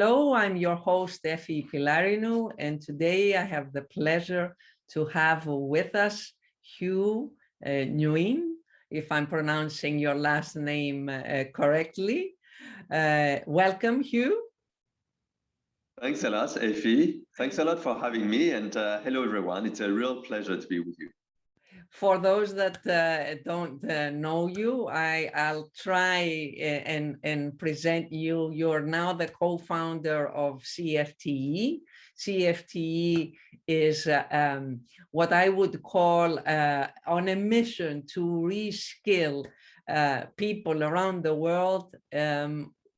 Hello, I'm your host, Effie Pilarinu, and today I have the pleasure to have with us Huy Nguyen, if I'm pronouncing your last name correctly. Welcome, Huy. Thanks a lot, Effie. Thanks a lot for having me, and hello, everyone. It's a real pleasure to be with you. For those that don't know you, I'll try and present you. You're now the co-founder of CFTE. CFTE is what I would call on a mission to reskill people around the world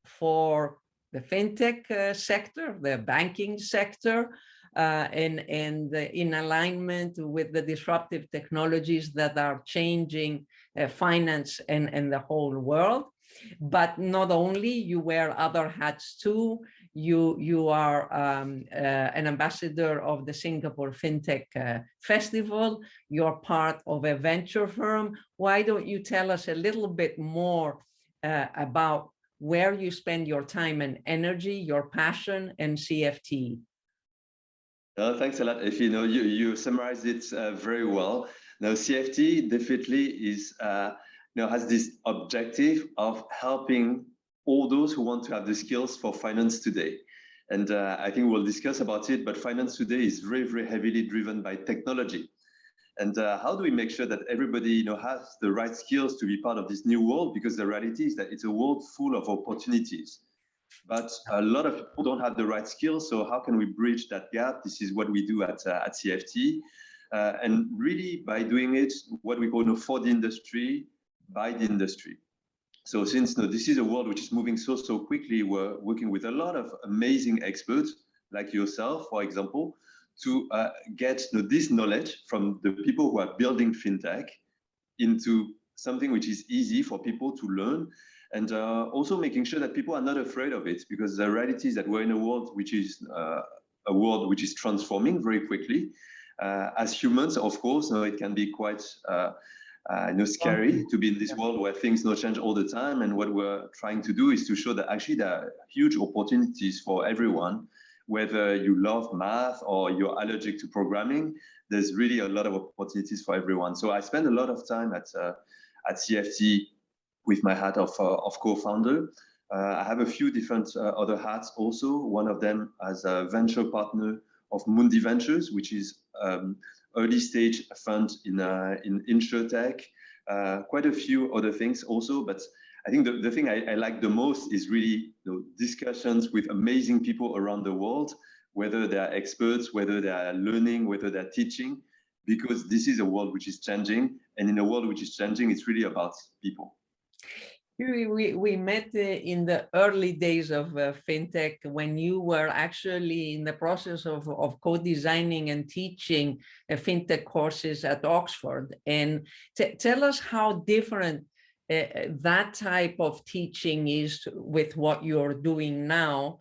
for the fintech sector, the banking sector, and in alignment with the disruptive technologies that are changing finance and the whole world. But not only, you wear other hats too. You are an ambassador of the Singapore Fintech Festival. You're part of a venture firm. Why don't you tell us a little bit more about where you spend your time and energy, your passion, and CFTE? Thanks a lot, Effie. You summarized it very well. Now, CFT definitely is, has this objective of helping all those who want to have the skills for finance today. And I think we'll discuss about it, but finance today is very, very heavily driven by technology. And how do we make sure that everybody has the right skills to be part of this new world? Because the reality is that it's a world full of opportunities. But a lot of people don't have the right skills. So how can we bridge that gap? This is what we do at CFT. And really by doing it, what we call for the industry, by the industry. So since this is a world which is moving so quickly, we're working with a lot of amazing experts like yourself, for example, to get this knowledge from the people who are building fintech into something which is easy for people to learn. And also making sure that people are not afraid of it, because the reality is that we're in a world which is transforming very quickly. As humans, of course, it can be quite scary to be in this world where things change all the time. And what we're trying to do is to show that actually there are huge opportunities for everyone, whether you love math or you're allergic to programming. There's really a lot of opportunities for everyone. So I spend a lot of time at CFT with my hat of co-founder. I have a few different other hats also. One of them as a venture partner of Mundi Ventures, which is early stage fund in InsurTech, quite a few other things also. But I think the thing I like the most is really discussions with amazing people around the world, whether they are experts, whether they are learning, whether they're teaching, because this is a world which is changing. And in a world which is changing, it's really about people. We met in the early days of fintech, when you were actually in the process of co-designing and teaching fintech courses at Oxford. And tell us how different that type of teaching is with what you're doing now.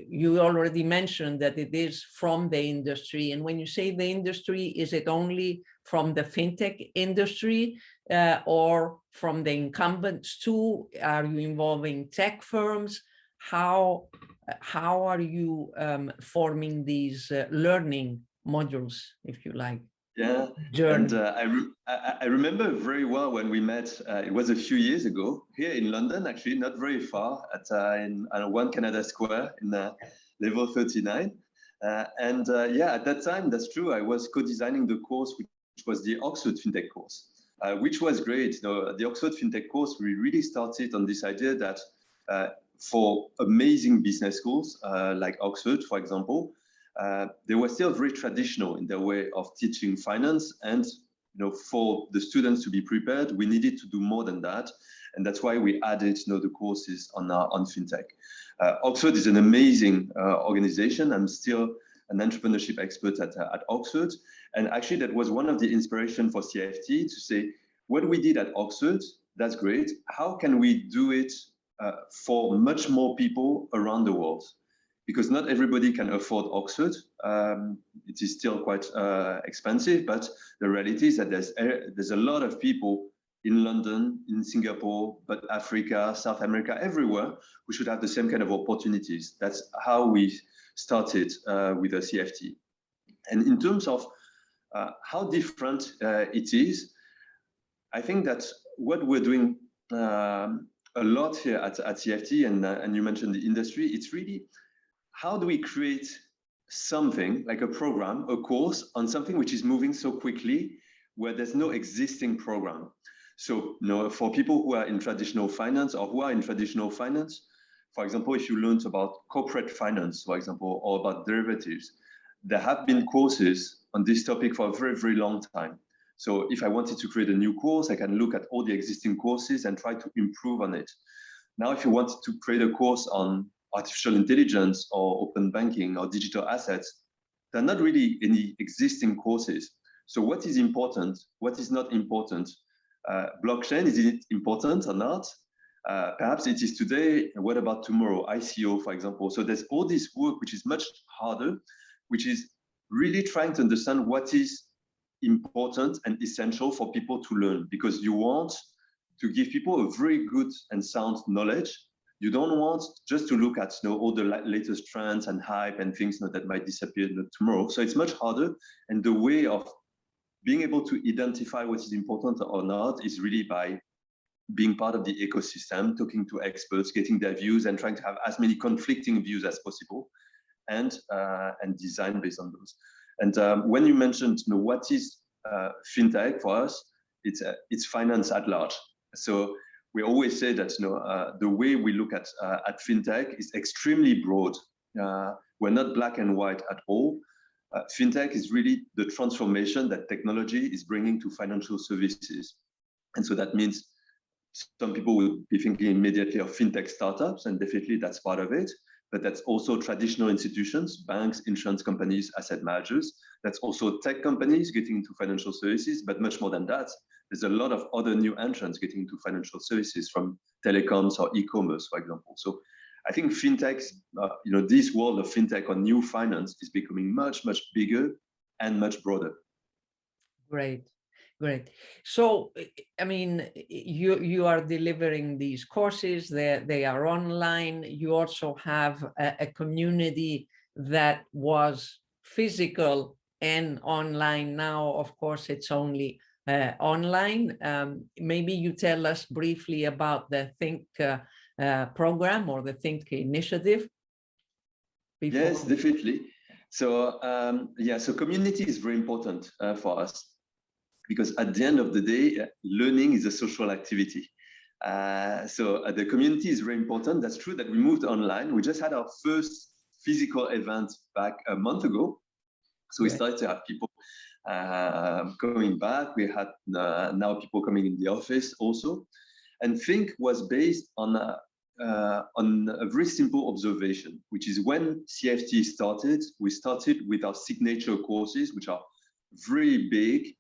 You already mentioned that it is from the industry. And when you say the industry, is it only from the fintech industry or from the incumbents too? Are you involving tech firms? How are you forming these learning modules, if you like? Yeah, journey. And I remember very well when we met. It was a few years ago here in London, actually, not very far, in One Canada Square in level 39. At that time, that's true, I was co-designing the course, which was the Oxford Fintech course, which was great. The Oxford Fintech course, we really started on this idea that for amazing business schools like Oxford, for example, they were still very traditional in their way of teaching finance. And for the students to be prepared, we needed to do more than that. And that's why we added the courses on fintech. Oxford is an amazing organization. I'm still an entrepreneurship expert at Oxford. And actually, that was one of the inspiration for CFT to say, what we did at Oxford, that's great. How can we do it for much more people around the world? Because not everybody can afford Oxford. It is still quite expensive, but the reality is that there's a lot of people in London, in Singapore, but Africa, South America, everywhere, we should have the same kind of opportunities. That's how we started with the CFT. And in terms of how different it is, I think that what we're doing a lot here at CFT, and you mentioned the industry, it's really how do we create something like a program, a course on something which is moving so quickly where there's no existing program. So, for people who are in traditional finance or who are in traditional finance, for example, if you learned about corporate finance, for example, or about derivatives, there have been courses on this topic for a very, very long time. So if I wanted to create a new course, I can look at all the existing courses and try to improve on it. Now, if you wanted to create a course on artificial intelligence or open banking or digital assets, there are not really any existing courses. So what is important? What is not important? Blockchain, is it important or not? Perhaps it is today. What about tomorrow? ICO, for example. So there's all this work which is much harder, which is really trying to understand what is important and essential for people to learn, because you want to give people a very good and sound knowledge. You don't want just to look at all the latest trends and hype and things that might disappear tomorrow. So it's much harder, and the way of being able to identify what is important or not is really by being part of the ecosystem, talking to experts, getting their views, and trying to have as many conflicting views as possible, and design based on those. And when you mentioned what is fintech for us, it's finance at large. So we always say that the way we look at fintech is extremely broad. We're not black and white at all. Fintech is really the transformation that technology is bringing to financial services. And so that means some people will be thinking immediately of fintech startups, and definitely that's part of it. But that's also traditional institutions, banks, insurance companies, asset managers. That's also tech companies getting into financial services, but much more than that. There's a lot of other new entrants getting into financial services, from telecoms or e-commerce, for example. So I think fintechs, this world of fintech or new finance is becoming much, much bigger and much broader. Great. Great. So, I mean, you are delivering these courses, they are online. You also have a community that was physical and online. Now, of course, it's only online. Maybe you tell us briefly about the Think program or the Think initiative. Yes, definitely. So, so community is very important for us, because at the end of the day, learning is a social activity. So the community is very important. That's true that we moved online. We just had our first physical event back a month ago. So we started to have people coming back. We had now people coming in the office also. And Think was based on a very simple observation, which is when CFT started, we started with our signature courses, which are very big,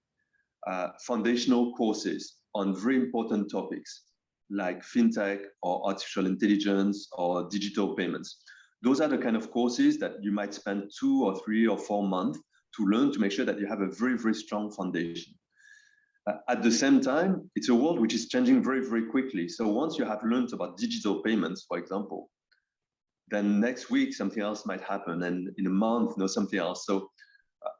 foundational courses on very important topics like fintech or artificial intelligence or digital payments. Those are the kind of courses that you might spend 2 or 3 or 4 months to learn, to make sure that you have a very, very strong foundation. At the same time, it's a world which is changing very, very quickly. So once you have learned about digital payments, for example, then next week something else might happen, and in a month, something else. So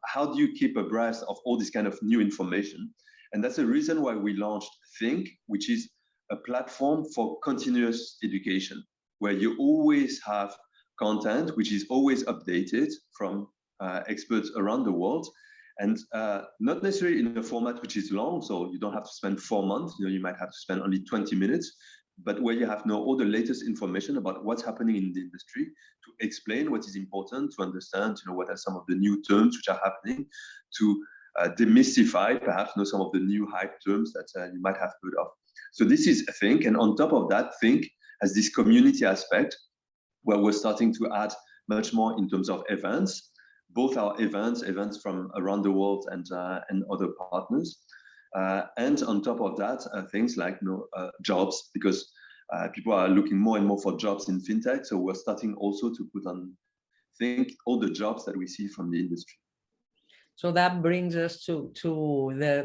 how do you keep abreast of all this kind of new information? And that's the reason why we launched Think, which is a platform for continuous education, where you always have content which is always updated from experts around the world, and not necessarily in a format which is long, so you don't have to spend 4 months. You might have to spend only 20 minutes, but where you have all the latest information about what's happening in the industry, to explain what is important, to understand, what are some of the new terms which are happening, to demystify perhaps some of the new hype terms that you might have heard of. So this is Think, and on top of that, Think has this community aspect where we're starting to add much more in terms of events, both our events from around the world and other partners. And on top of that, things like jobs, because people are looking more and more for jobs in fintech. So we're starting also to put on Think all the jobs that we see from the industry. So that brings us to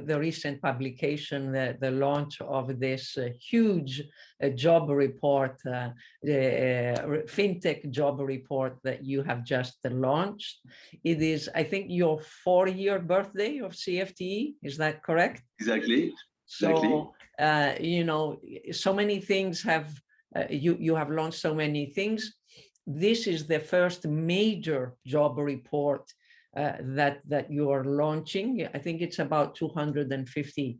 the recent publication, the launch of this huge job report, the Fintech Job report that you have just launched. It is, I think, your 4-year birthday of CFTE. Is that correct? Exactly. So, you know, so many things have, you have launched so many things. This is the first major job report that you are launching. I think it's about 250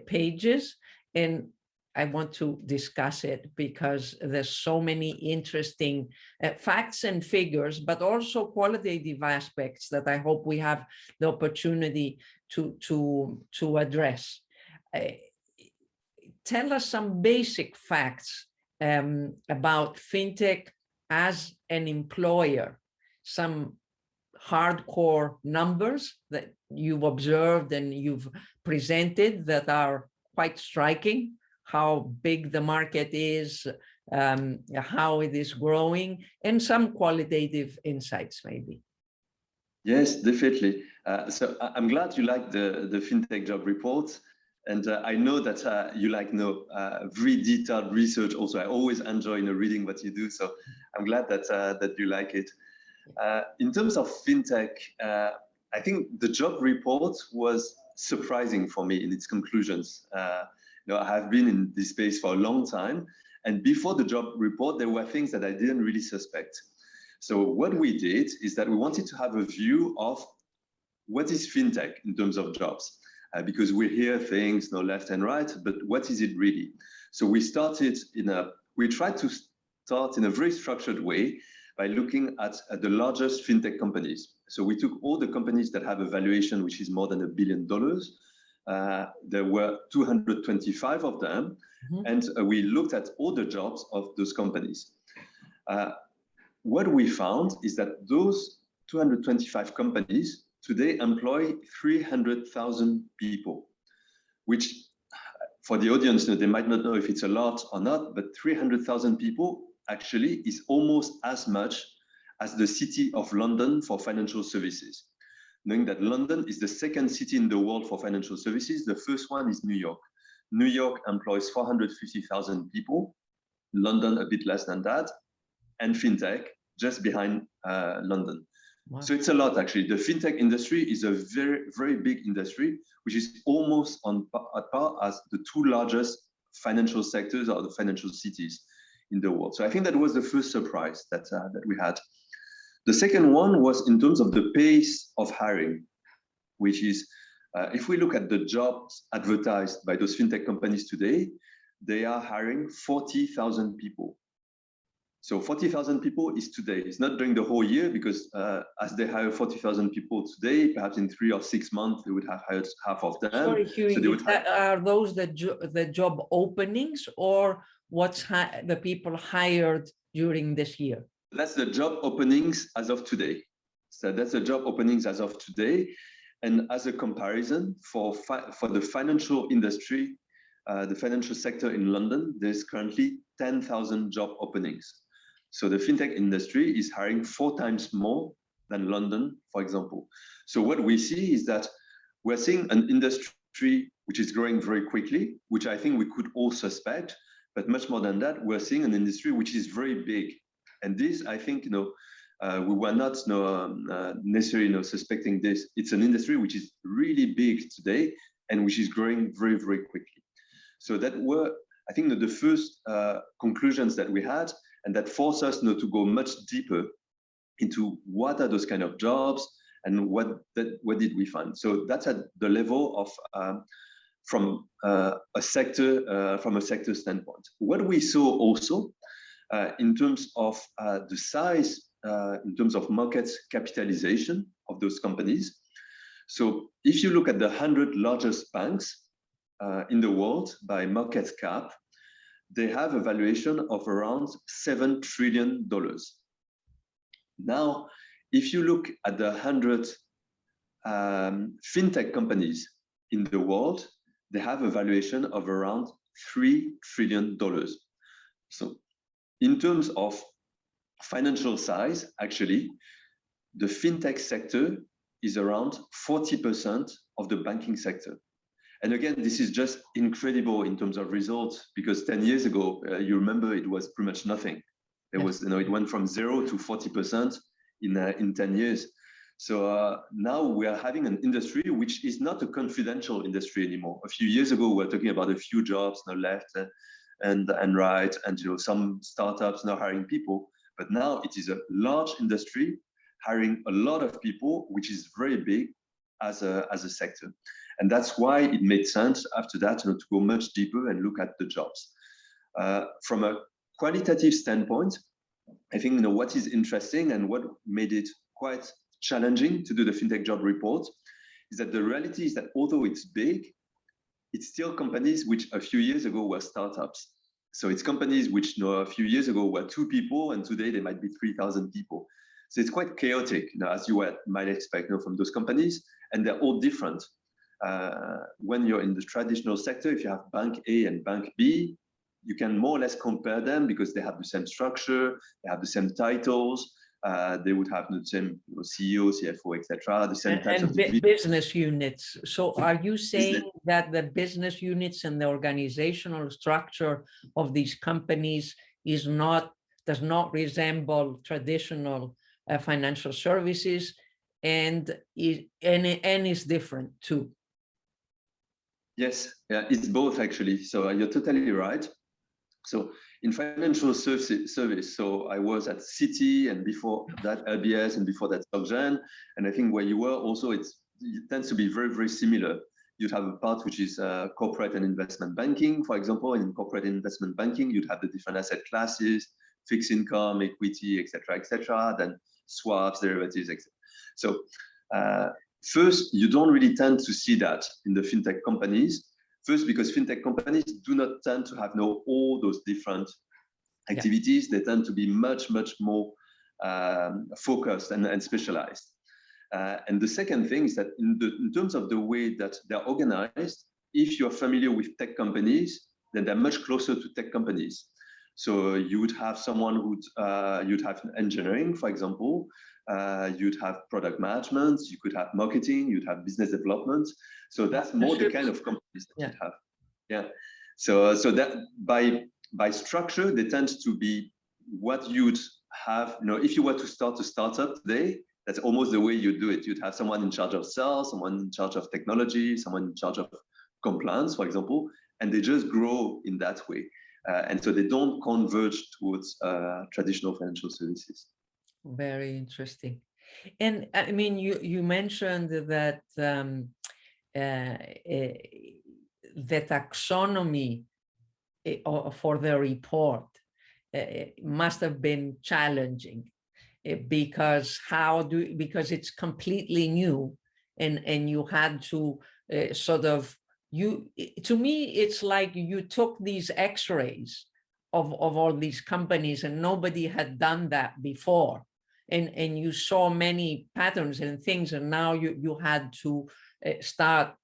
pages, and I want to discuss it because there's so many interesting facts and figures, but also qualitative aspects that I hope we have the opportunity to address. Tell us some basic facts about fintech as an employer, some hardcore numbers that you've observed and you've presented that are quite striking, how big the market is, how it is growing, and some qualitative insights maybe. Yes, definitely. So I'm glad you like the Fintech Job report. And I know that you like very detailed research. Also, I always enjoy reading what you do. So I'm glad that that you like it. In terms of fintech, I think the job report was surprising for me in its conclusions. I have been in this space for a long time, and before the job report, there were things that I didn't really suspect. So what we did is that we wanted to have a view of what is fintech in terms of jobs. Because we hear things left and right, but what is it really? So we tried to start in a very structured way by looking at the largest fintech companies. So we took all the companies that have a valuation which is more than $1 billion. There were 225 of them, and we looked at all the jobs of those companies. What we found is that those 225 companies today employ 300,000 people, which for the audience, they might not know if it's a lot or not, but 300,000 people actually is almost as much as the city of London for financial services. Knowing that London is the second city in the world for financial services, the first one is New York. New York employs 450,000 people, London a bit less than that, and fintech just behind London. Wow. So it's a lot, actually. The fintech industry is a very, very big industry, which is almost at par as the two largest financial sectors or the financial cities in the world. So I think that was the first surprise that we had. The second one was in terms of the pace of hiring, which is, if we look at the jobs advertised by those fintech companies today, they are hiring 40,000 people. So 40,000 people is today. It's not during the whole year, because as they hire 40,000 people today, perhaps in 3 or 6 months, they would have hired half of them. Sorry, Huy, so are those the job openings, or what's the people hired during this year? That's the job openings as of today. So that's the job openings as of today. And as a comparison, for the financial industry, the financial sector in London, there's currently 10,000 job openings. So the fintech industry is hiring 4 times more than London, for example. So what we see is that we're seeing an industry which is growing very quickly, which I think we could all suspect, but much more than that, we're seeing an industry which is very big. And this, I think, we were not necessarily suspecting this. It's an industry which is really big today and which is growing very, very quickly. So that were, I think, the first conclusions that we had, and that forced us to go much deeper into what are those kind of jobs and what did we find. So that's at the level of from a sector standpoint. What we saw also in terms of the size, in terms of market capitalization of those companies. So if you look at the 100 largest banks in the world by market cap, they have a valuation of around $7 trillion. Now, if you look at the 100 fintech companies in the world, they have a valuation of around $3 trillion. So in terms of financial size, actually, the fintech sector is around 40% of the banking sector. And again, this is just incredible in terms of results, because 10 years ago, you remember it was pretty much nothing. There was, it went from 0 to 40% in 10 years. So now we are having an industry which is not a confidential industry anymore. A few years ago, we were talking about a few jobs now left and right, and some startups now hiring people. But now it is a large industry hiring a lot of people, which is very big as a sector. And that's why it made sense after that to go much deeper and look at the jobs. From a qualitative standpoint, I think what is interesting and what made it quite challenging to do the Fintech Job report is that the reality is that although it's big, it's still companies which a few years ago were startups. So it's companies which a few years ago were 2 people, and today they might be 3,000 people. So it's quite chaotic, as you might expect from those companies, and they're all different. When you're in the traditional sector, if you have bank A and bank B, you can more or less compare them because they have the same structure, they have the same titles, they would have the same CEO, CFO, etc. The same types of business units. So are you saying that the business units and the organizational structure of these companies does not resemble traditional financial services, and is different too? Yes, yeah, it's both actually. So you're totally right. So in financial service, so I was at Citi, and before that LBS, and before that SocGen, and I think where you were also, it tends to be very, very similar. You'd have a part which is corporate and investment banking, for example. And in corporate and investment banking, you'd have the different asset classes, fixed income, equity, etc., then swaps, derivatives, etc. So first, you don't really tend to see that in the fintech companies. First, because fintech companies do not tend to have all those different activities. They tend to be much, much more focused and specialized. And the second thing is that in terms of the way that they're organized, if you're familiar with tech companies, then they're much closer to tech companies. So you would have someone you'd have engineering, for example, you'd have product management, you could have marketing, you'd have business development. So that's more the kind of companies that you'd have. Yeah. So that by structure, they tend to be what you'd have, if you were to start a startup today, that's almost the way you do it. You'd have someone in charge of sales, someone in charge of technology, someone in charge of compliance, for example, and they just grow in that way. And so they don't converge towards traditional financial services. Very interesting. And I mean, you mentioned that the taxonomy for the report must have been challenging because it's completely new, and you had to to me, it's like you took these x-rays of all these companies, and nobody had done that before. And you saw many patterns and things, and now you had to start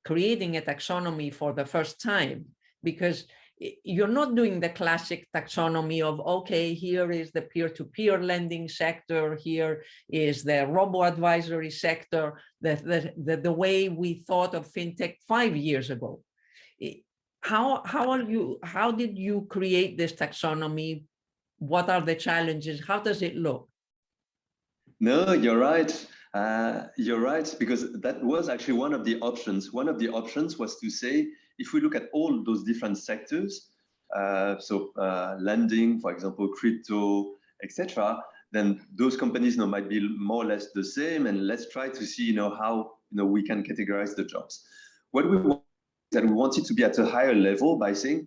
creating a taxonomy for the first time, because you're not doing the classic taxonomy of, okay, here is the peer-to-peer lending sector, here is the robo-advisory sector, the way we thought of fintech 5 years ago. How did you create this taxonomy? What are the challenges? How does it look? No, you're right. You're right, because that was actually one of the options. One of the options was to say, if we look at all those different sectors, lending, for example, crypto, etc., then those companies might be more or less the same, and let's try to see how we can categorize the jobs. What we want is that we want it to be at a higher level by saying,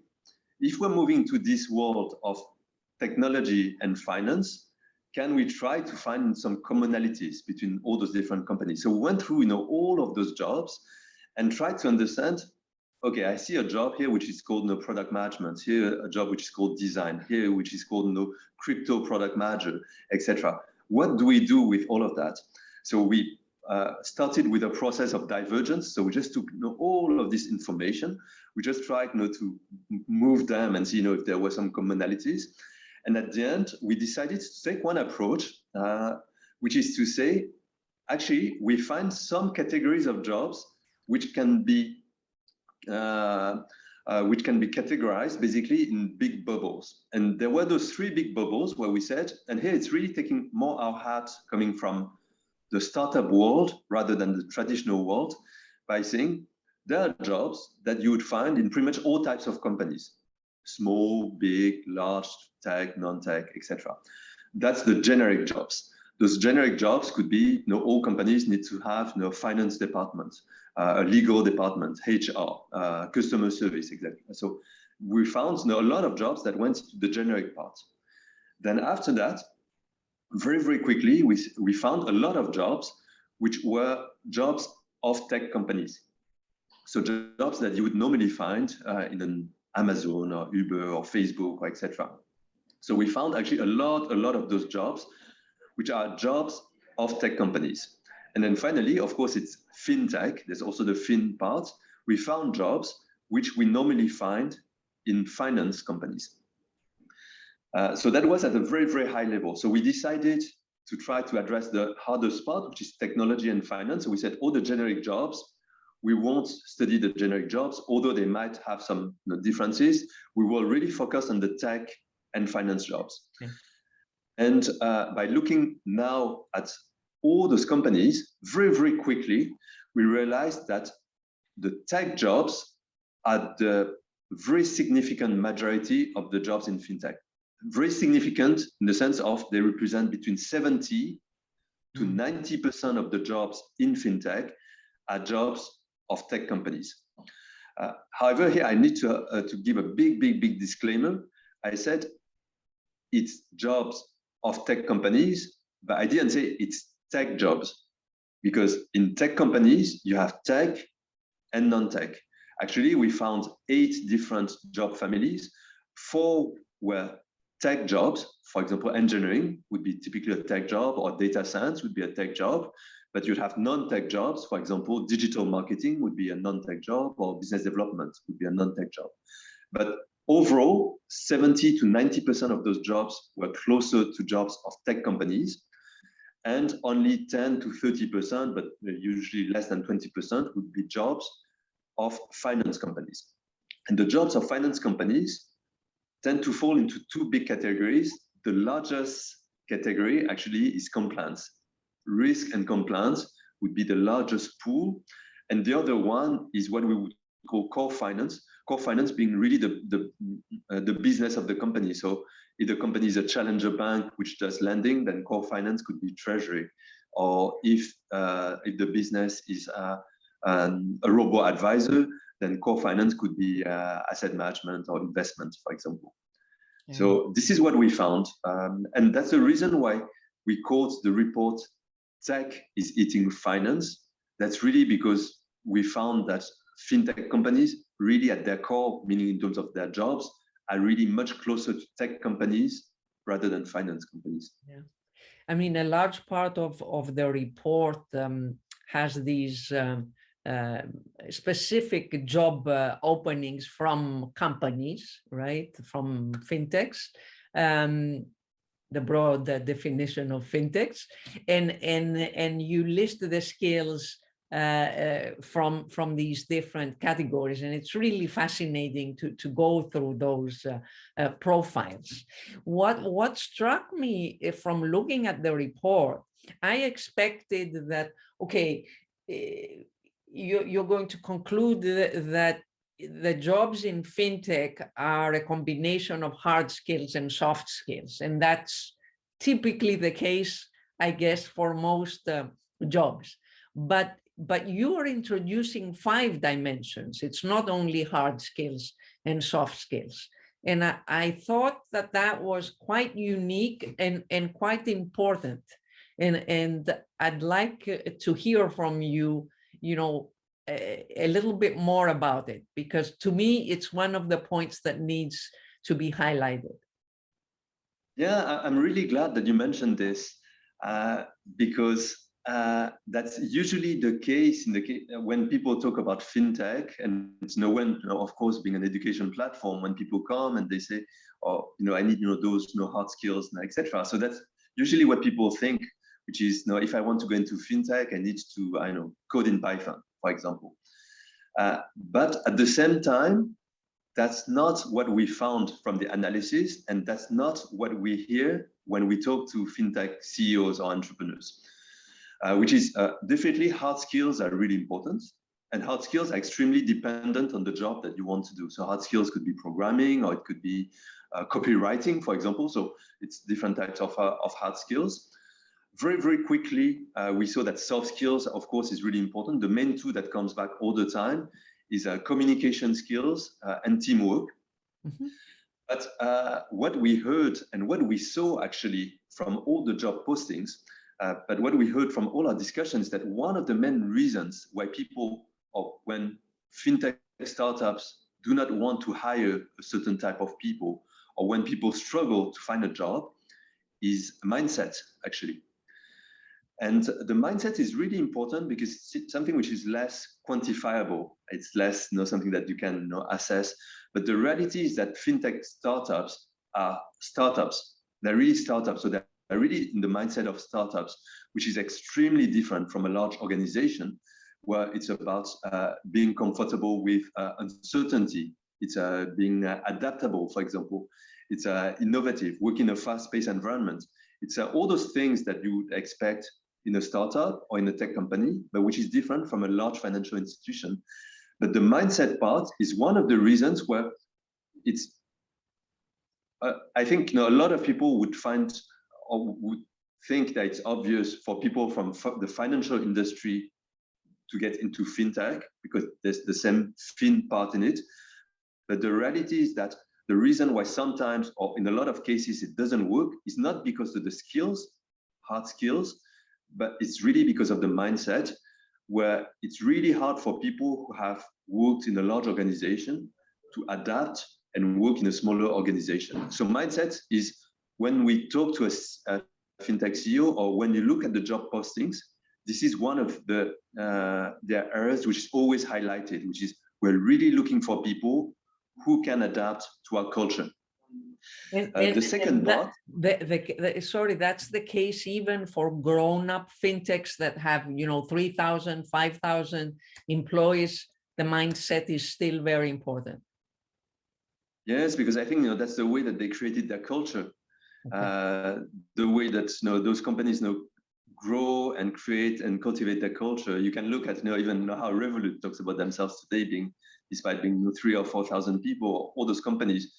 if we're moving to this world of technology and finance, can we try to find some commonalities between all those different companies? So we went through all of those jobs and tried to understand, okay, I see a job here which is called product management, here a job which is called design, here which is called crypto product manager, etc. What do we do with all of that? So we started with a process of divergence. So we just took all of this information. We just tried to move them and see if there were some commonalities. And at the end, we decided to take one approach, which is to say, actually we find some categories of jobs which can be categorized basically in big bubbles. And there were those three big bubbles where we said, and here it's really taking more our hat coming from the startup world rather than the traditional world, by saying there are jobs that you would find in pretty much all types of companies, small, big, large, tech, non-tech, etc. That's the generic jobs. Those generic jobs could be, all companies need to have, finance department, a legal department, HR, customer service, exactly. So we found a lot of jobs that went to the generic part. Then after that, very, very quickly, we found a lot of jobs which were jobs of tech companies. So jobs that you would normally find in an Amazon or Uber or Facebook or etc. So we found actually a lot of those jobs, which are jobs of tech companies. And then finally, of course, it's fintech. There's also the fin part. We found jobs which we normally find in finance companies. So that was at a very, very high level. So we decided to try to address the hardest part, which is technology and finance. So we said all the generic jobs, we won't study the generic jobs, although they might have some differences. We will really focus on the tech and finance jobs. Okay. And by looking now at all those companies, very, very quickly, we realized that the tech jobs are the very significant majority of the jobs in fintech. Very significant in the sense of they represent between 70 to 90% of the jobs in fintech are jobs of tech companies. However, here I need to give a big disclaimer. I said it's jobs of tech companies, but I didn't say it's tech jobs, because in tech companies, you have tech and non-tech. Actually, we found 8 different job families. 4 were tech jobs. For example, engineering would be typically a tech job, or data science would be a tech job. But you'd have non-tech jobs. For example, digital marketing would be a non-tech job, or business development would be a non-tech job. But overall, 70 to 90% of those jobs were closer to jobs of tech companies, and only 10 to 30%, but usually less than 20%, would be jobs of finance companies. And the jobs of finance companies tend to fall into 2 big categories. The largest category actually is compliance. Risk and compliance would be the largest pool. And the other one is what we would call core finance. Core finance being really the business of the company. So if the company is a challenger bank which does lending, then core finance could be treasury. Or if the business is a robo-advisor, then core finance could be asset management or investment, for example. Yeah. So this is what we found. And that's the reason why we called the report Tech is Eating Finance. That's really because we found that fintech companies really at their core, meaning in terms of their jobs, are really much closer to tech companies rather than finance companies. Yeah. I mean, a large part of the report has these specific job openings from companies, right? From fintechs, the broad definition of fintechs, and you list the skills from these different categories, and it's really fascinating to go through those profiles. What struck me from looking at the report, I expected that, okay, you're going to conclude that the jobs in fintech are a combination of hard skills and soft skills, and that's typically the case, I guess, for most jobs. But you are introducing 5 dimensions. It's not only hard skills and soft skills. And I thought that was quite unique and quite important. And I'd like to hear from you, a little bit more about it, because to me, it's one of the points that needs to be highlighted. Yeah, I'm really glad that you mentioned this, because that's usually the case when people talk about fintech, and it's of course, being an education platform, when people come and they say, oh, I need those hard skills, etc. So that's usually what people think which is, if I want to go into fintech, I need to, code in Python, for example. But at the same time, that's not what we found from the analysis, and that's not what we hear when we talk to fintech CEOs or entrepreneurs, which is definitely hard skills are really important, and hard skills are extremely dependent on the job that you want to do. So hard skills could be programming, or it could be copywriting, for example. So it's different types of hard skills. Very, very quickly, we saw that soft skills, of course, is really important. The main two that comes back all the time is communication skills and teamwork. Mm-hmm. But what we heard and what we saw actually from all the job postings, but what we heard from all our discussions, that one of the main reasons why people, or when fintech startups do not want to hire a certain type of people, or when people struggle to find a job, is mindset, actually. And the mindset is really important because it's something which is less quantifiable. It's less something that you can assess. But the reality is that fintech startups are startups. They're really startups. So they're really in the mindset of startups, which is extremely different from a large organization where it's about being comfortable with uncertainty. It's being adaptable, for example. It's innovative, working in a fast-paced environment. It's all those things that you would expect in a startup or in a tech company, but which is different from a large financial institution. But the mindset part is one of the reasons where it's, I think a lot of people would find or would think that it's obvious for people from the financial industry to get into fintech because there's the same fin part in it. But the reality is that the reason why sometimes, or in a lot of cases, it doesn't work is not because of the skills, hard skills, but it's really because of the mindset, where it's really hard for people who have worked in a large organization to adapt and work in a smaller organization. So mindset is when we talk to a fintech CEO, or when you look at the job postings, this is one of the areas which is always highlighted, which is we're really looking for people who can adapt to our culture. And the second part, sorry, that's the case even for grown-up fintechs that have 3,000, 5,000 employees. The mindset is still very important. Yes, because I think that's the way that they created their culture. Okay. The way that those companies grow and create and cultivate their culture. You can look at even how Revolut talks about themselves today, despite being 3,000 or 4,000 people. All those companies,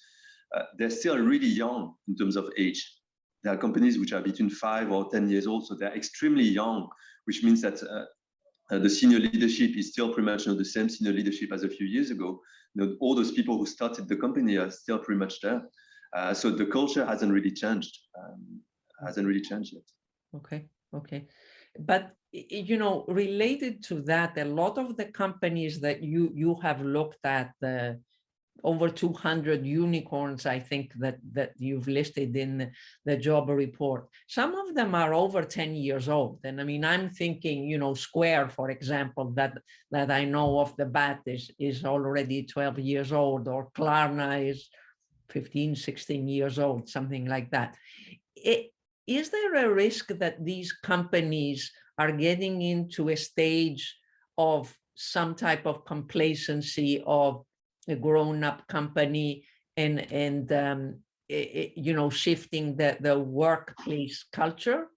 they're still really young in terms of age. There are companies which are between 5 or 10 years old, so they're extremely young, which means that the senior leadership is still pretty much the same senior leadership as a few years ago. All those people who started the company are still pretty much there. So the culture hasn't really changed. Yet. Okay. But related to that, a lot of the companies that you have looked at, over 200 unicorns, I think that you've listed in the job report. Some of them are over 10 years old. And I mean, I'm thinking, Square, for example, that I know off the bat is already 12 years old, or Klarna is 15, 16 years old, something like that. Is there a risk that these companies are getting into a stage of some type of complacency of a grown-up company and shifting the workplace culture?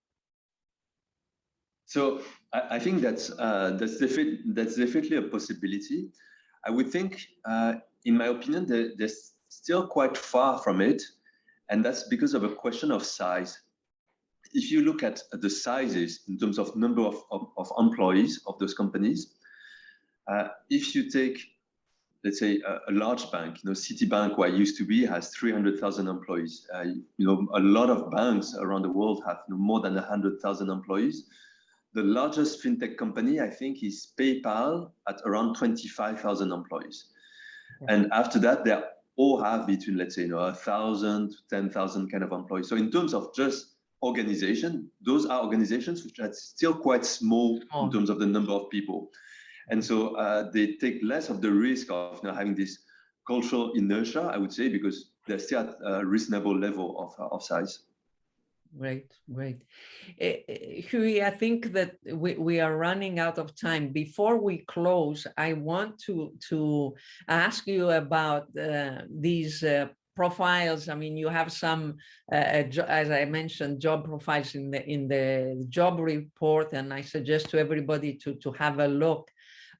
So I think that's definitely a possibility. I would think, in my opinion, they're still quite far from it, and that's because of a question of size. If you look at the sizes in terms of number of employees of those companies, if you take, let's say, a large bank, Citibank, where I used to be, has 300,000 employees. A lot of banks around the world have more than 100,000 employees. The largest fintech company, I think, is PayPal at around 25,000 employees. Okay. And after that, they all have between, let's say, 1,000 to 10,000 kind of employees. So in terms of just organization, those are organizations which are still quite small in terms of the number of people. And so they take less of the risk of having this cultural inertia, I would say, because they're still at a reasonable level of size. Great, great. Huy, I think that we are running out of time. Before we close, I want to ask you about these profiles. I mean, you have some, as I mentioned, job profiles in the job report, and I suggest to everybody to have a look.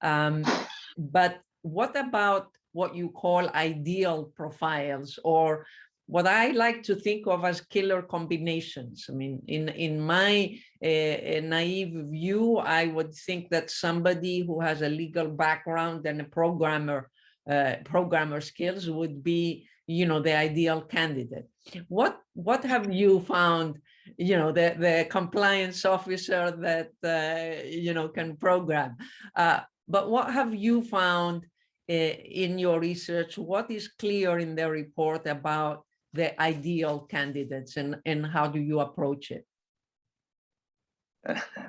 But what about what you call ideal profiles, or what I like to think of as killer combinations? I mean, in my naive view, I would think that somebody who has a legal background and a programmer skills would be, you know, the ideal candidate. What have you found, you know, the compliance officer that you know, can program, but what have you found in your research? What is clear in the report about the ideal candidates, and how do you approach it?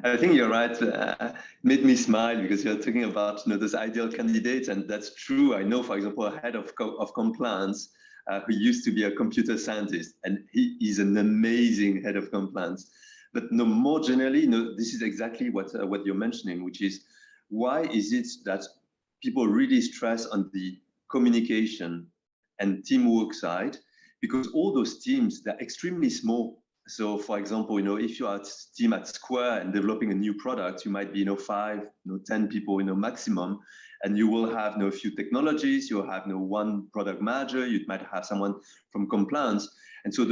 I think you're right. Made me smile because you're talking about, you know, those ideal candidates, and that's true. I know, for example, a head of compliance who used to be a computer scientist, and he is an amazing head of compliance. But no, more generally, no, this is exactly what you're mentioning, which is why is it that people really stress on the communication and teamwork side? Because all those teams, they're extremely small. So for example, you know, if you're a team at Square and developing a new product, you might be, you know, 5, you know, 10 people, you know, maximum, and you will have, you know, a few technologies, you'll have, you know, one product manager, you might have someone from compliance. And so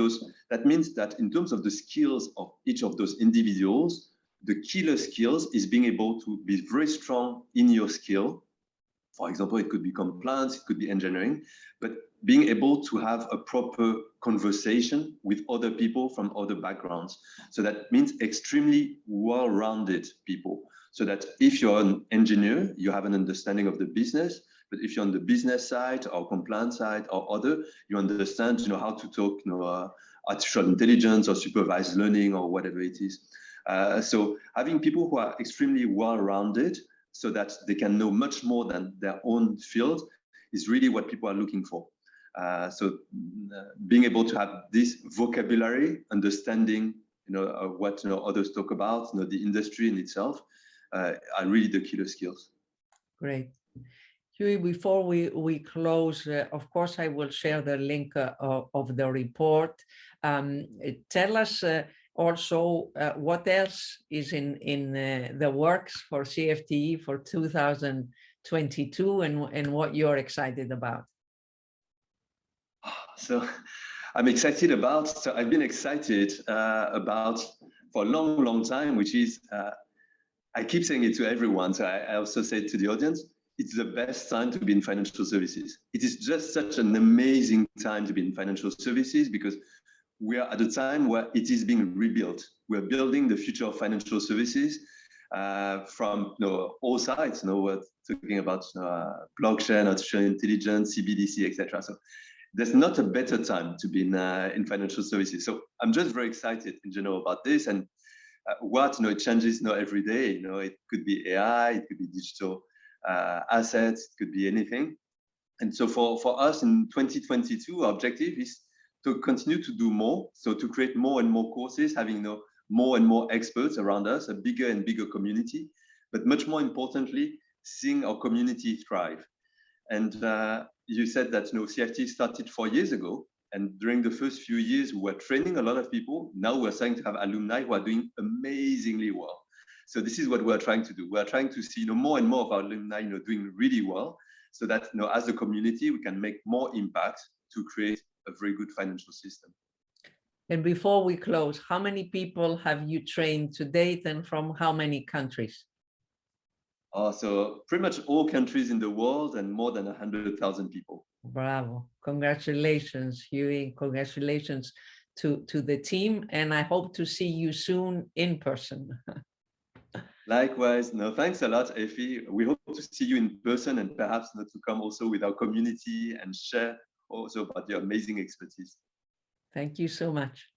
that means that in terms of the skills of each of those individuals, the killer skills is being able to be very strong in your skill. For example, it could be compliance, it could be engineering, but being able to have a proper conversation with other people from other backgrounds. So that means extremely well-rounded people. So that if you're an engineer, you have an understanding of the business, but if you're on the business side or compliance side or other, you understand, you know, how to talk, you know, artificial intelligence or supervised learning or whatever it is. So having people who are extremely well-rounded, so that they can know much more than their own field, is really what people are looking for. So being able to have this vocabulary, understanding, you know, what, you know, others talk about, you know, the industry in itself, are really the killer skills. Great. Huy, before we close, of course, I will share the link of the report. Tell us also what else is in the works for CFTE for 2022, and what you're excited about. So I'm excited about, so I've been excited about for a long time, which is, I keep saying it to everyone, so I also say it to the audience, it's the best time to be in financial services. It is just such an amazing time to be in financial services, because we are at a time where it is being rebuilt. We're building the future of financial services from, you know, all sides. You know, we're talking about blockchain, artificial intelligence, CBDC, etc. So there's not a better time to be in financial services. So I'm just very excited in general about this, and what, you know, it changes, you know, every day. You know, it could be AI, it could be digital assets, it could be anything. And so for us in 2022, our objective is to continue to do more. So to create more and more courses, having, you know, more and more experts around us, a bigger and bigger community, but much more importantly, seeing our community thrive. And you said that, you know, CFT started 4 years ago, and during the first few years, we were training a lot of people. Now we're starting to have alumni who are doing amazingly well. So this is what we're trying to do. We're trying to see, you know, more and more of our alumni, you know, doing really well, so that, you know, as a community, we can make more impact to create a very good financial system. And before we close, how many people have you trained to date, and from how many countries? So pretty much all countries in the world, and more than 100,000 people. Bravo. Congratulations, Huy. Congratulations to the team. And I hope to see you soon in person. Likewise. No, thanks a lot, Effie. We hope to see you in person, and perhaps not to come also with our community and share also about your amazing expertise. Thank you so much.